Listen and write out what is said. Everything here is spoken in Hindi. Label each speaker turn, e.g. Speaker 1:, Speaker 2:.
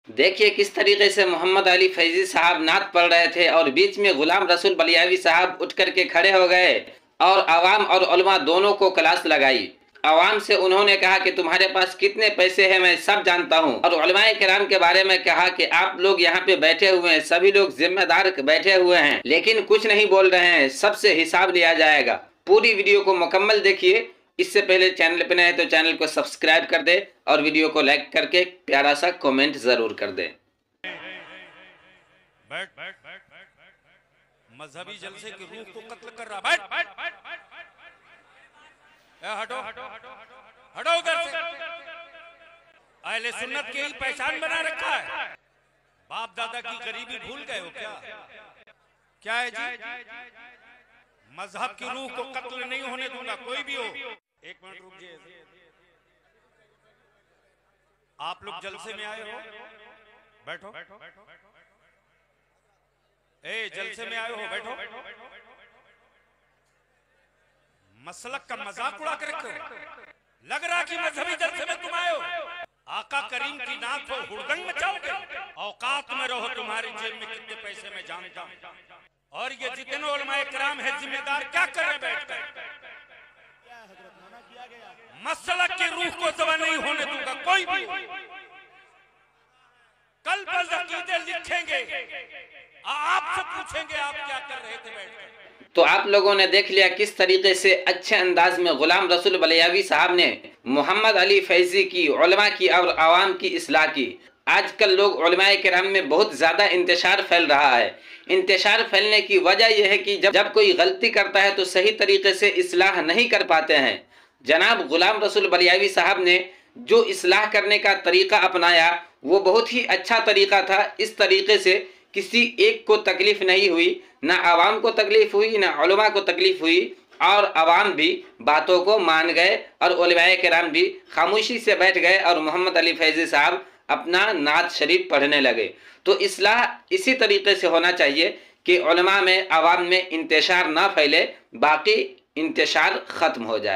Speaker 1: देखिए किस तरीके से मोहम्मद अली फैजी साहब नात पढ़ रहे थे और बीच में गुलाम रसूल बलियावी साहब उठ करके खड़े हो गए और आवाम और उलमा दोनों को क्लास लगाई। आवाम से उन्होंने कहा कि तुम्हारे पास कितने पैसे हैं मैं सब जानता हूं, और उलमाए किराम के बारे में कहा कि आप लोग यहाँ पे बैठे हुए हैं, सभी लोग जिम्मेदार बैठे हुए हैं लेकिन कुछ नहीं बोल रहे हैं, सबसे हिसाब लिया जाएगा। पूरी वीडियो को मुकम्मल देखिए। इससे पहले चैनल पे नए हैं तो चैनल को सब्सक्राइब कर दे और वीडियो को लाइक करके प्यारा सा कमेंट जरूर कर दे।
Speaker 2: मजहबी जलसे की रूह को कत्ल कर रहा। बैठ हटो हटो उधर से। अहले सुन्नत की ही पहचान बना रखा है। बाप दादा की गरीबी भूल गए हो क्या है जी? मजहब की रूह को कत्ल नहीं होने दूंगा कोई भी हो। एक मिनट रुकिए। आप लोग जलसे में आए हो, बैठो। ए जलसे में आए हो, बैठो। मसलक का मजाक उड़ा कर रखो। लग रहा कि मजहबी जलसे में तुम आए हो। आका करीम की नात हो, हुड़दंग मचाओगे। औकात में रहो, तुम्हारी जेब में कितने पैसे मैं जानता हूं। और ये जितने उलमाए किराम है जिम्मेदार क्या कर रहे बैठकर। मसलक की रूह को जबा नहीं होने दूंगा कोई भी। कल बस अकीदे लिखेंगे, आपसे पूछेंगे आप क्या कर रहे थे बैठकर।
Speaker 1: तो आप लोगों ने देख लिया किस तरीके से अच्छे अंदाज में गुलाम रसूल बलियावी साहब ने मोहम्मद अली फैजी की, उलमा की और आवाम की इस्लाह की। आजकल लोग उलमाए किराम में बहुत ज़्यादा इंतशार फैल रहा है। इंतशार फैलने की वजह यह है कि जब कोई गलती करता है तो सही तरीके से इस्लाह नहीं कर पाते हैं। जनाब गुलाम रसूल बलियावी साहब ने जो इस्लाह करने का तरीका अपनाया वो बहुत ही अच्छा तरीका था। इस तरीके से किसी एक को तकलीफ नहीं हुई, ना आवाम को तकलीफ हुई, ना उलमा को तकलीफ हुई, और आवाम भी बातों को मान गए और उलमाए किराम भी खामोशी से बैठ गए और मोहम्मद अली फैजी साहब अपना नात शरीफ पढ़ने लगे। तो इस्लाह इसी तरीके से होना चाहिए कि उलमा में, आवाम में इंतशार ना फैले, बाकी इंतशार ख़त्म हो जाए।